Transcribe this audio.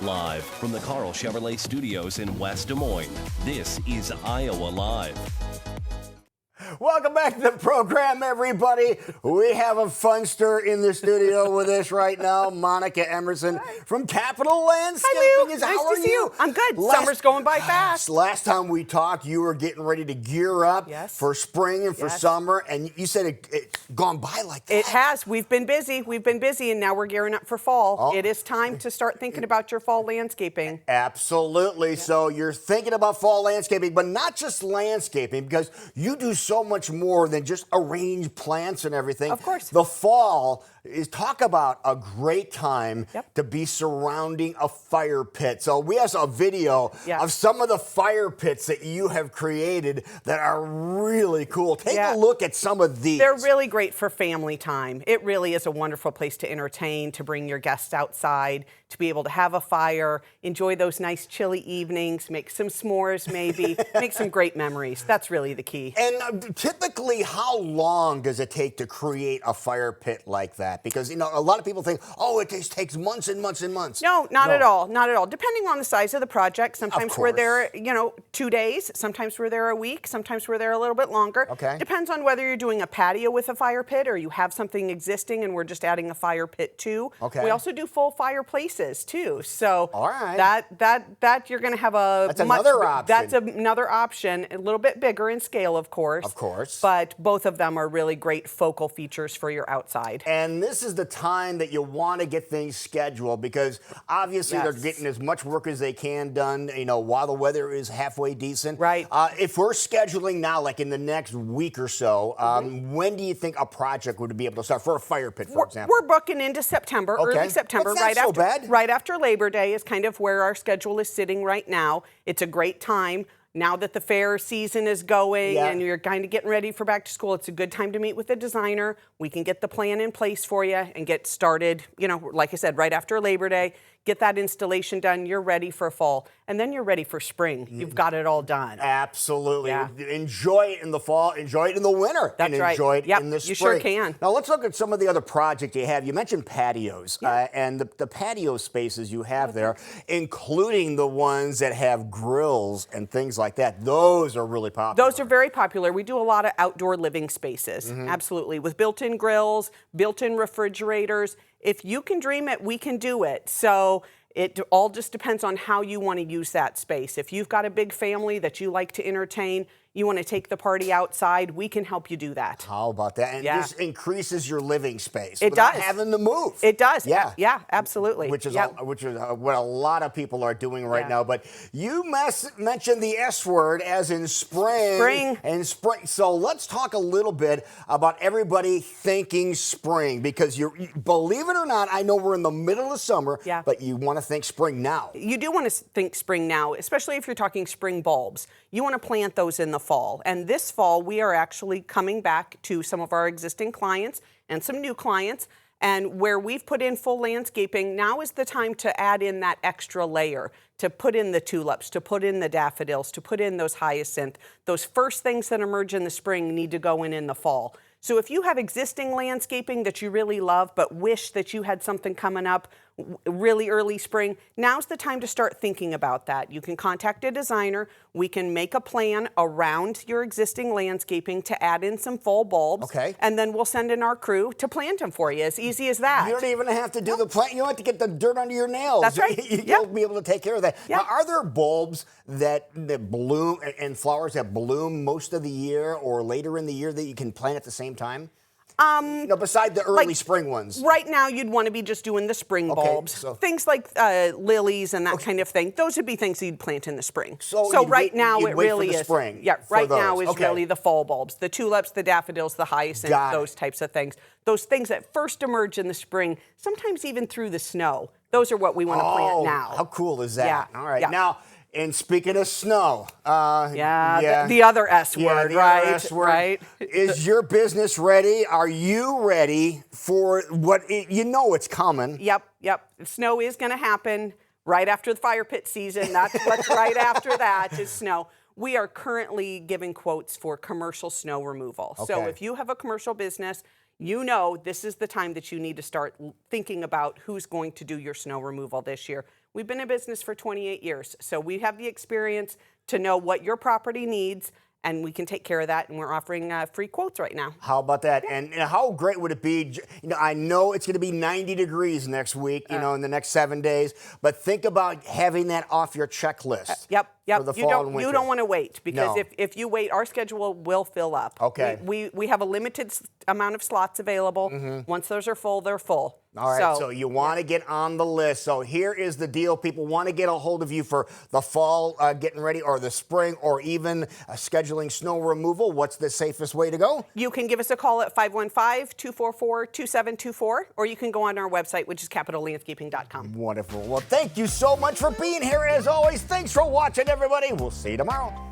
Live from the Carl Chevrolet Studios in West Des Moines, this is Iowa Live. Welcome back to the program, everybody. We have a funster in the studio with us right now. Monica Emerson from Capital Landscaping. Hi, Lou. How Nice are to see you. I'm good. Summer's going by fast. Last time we talked, you were getting ready to gear up for spring and for summer, and you said it's gone by like that. It has. We've been busy, and now we're gearing up for fall. It is time to start thinking about your fall landscaping. Absolutely. Yeah. So you're thinking about fall landscaping, but not just landscaping, because you do so much more than just arrange plants and everything. Of course. The fall is, talk about a great time to be surrounding a fire pit. So we have a video of some of the fire pits that you have created that are really cool. Take a look at some of these. They're really great for family time. It really is a wonderful place to entertain, to bring your guests outside, to be able to have a fire, enjoy those nice chilly evenings, make some s'mores maybe, make some great memories. That's really the key. And typically, how long does it take to create a fire pit like that? Because, you know, a lot of people think, oh, it just takes months and months and months. No, not at all. Not at all. Depending on the size of the project, sometimes we're there, 2 days. Sometimes we're there a week. Sometimes we're there a little bit longer. Okay. Depends on whether you're doing a patio with a fire pit or you have something existing and we're just adding a fire pit too. Okay. We also do full fireplaces too. So all right. that you're going to have a that's another option. That's another option, a little bit bigger in scale, of course. Of course. But both of them are really great focal features for your outside. And this is the time that you want to get things scheduled, because obviously they're getting as much work as they can done, while the weather is halfway decent. Right. If we're scheduling now, like in the next week or so, when do you think a project would be able to start for a fire pit, for example? We're booking into September, early September. That's not so bad. Right after Labor Day is kind of where our schedule is sitting right now. It's a great time. Now that the fair season is going and you're kind of getting ready for back to school, it's a good time to meet with a designer. We can get the plan in place for you and get started, like I said, right after Labor Day. Get that installation done. You're ready for fall. And then you're ready for spring. You've got it all done. Absolutely. Yeah. Enjoy it in the fall. Enjoy it in the winter. That's right. Enjoy it in the spring. You sure can. Now, let's look at some of the other projects you have. You mentioned patios and the patio spaces you have there, including the ones that have grills and things like that. Those are really popular. Those are very popular. We do a lot of outdoor living spaces. Absolutely. With built-in grills, built-in refrigerators. If you can dream it, we can do it. So it all just depends on how you want to use that space. If you've got a big family that you like to entertain, you want to take the party outside, we can help you do that. How about that? And this increases your living space without having to move. It does. Yeah, absolutely. Which is what a lot of people are doing right now. But you mentioned the S word, as in spring. Spring. So let's talk a little bit about everybody thinking spring, because believe it or not, I know we're in the middle of summer, but you want to think spring now. You do want to think spring now, especially if you're talking spring bulbs. You want to plant those in the fall. And this fall, we are actually coming back to some of our existing clients and some new clients. And where we've put in full landscaping, now is the time to add in that extra layer, to put in the tulips, to put in the daffodils, to put in those hyacinth. Those first things that emerge in the spring need to go in the fall. So if you have existing landscaping that you really love but wish that you had something coming up really early spring, now's the time to start thinking about that. You can contact a designer. We can make a plan around your existing landscaping to add in some fall bulbs. Okay. And then we'll send in our crew to plant them for you. As easy as that. You don't even have to do the plant. You don't have to get the dirt under your nails. That's right. You'll be able to take care of that. Now, are there bulbs that bloom and flowers that bloom most of the year or later in the year that you can plant at the same time? Beside the early spring ones. Right now, you'd want to be just doing the spring bulbs. So things like lilies and that kind of thing. Those would be things that you'd plant in the spring. So right now, it really is. Spring. Yeah, right now is really the fall bulbs. The tulips, the daffodils, the hyacinth, those types of things. Those things that first emerge in the spring, sometimes even through the snow. Those are what we want to plant now. How cool is that? Yeah. All right. Now, and speaking of snow, the other S word, right? Other S word. Right. Is your business ready? Are you ready for what it's coming? Yep. Snow is going to happen right after the fire pit season. That's what's right after that is snow. We are currently giving quotes for commercial snow removal. So if you have a commercial business, you know this is the time that you need to start thinking about who's going to do your snow removal this year. We've been in business for 28 years, so we have the experience to know what your property needs, and we can take care of that, and we're offering free quotes right now. How about that? And how great would it be? I know it's going to be 90 degrees next week, in the next 7 days, but think about having that off your checklist. Yep. For the fall and winter. You don't want to wait, because No. if you wait, our schedule will fill up. Okay. We have a limited amount of slots available. Once those are full, they're full. All right, so you want to get on the list. So here is the deal. People want to get a hold of you for the fall getting ready, or the spring, or even scheduling snow removal. What's the safest way to go? You can give us a call at 515-244-2724, or you can go on our website, which is capitallandscaping.com. Wonderful. Well, thank you so much for being here. As always, thanks for watching, everybody. We'll see you tomorrow.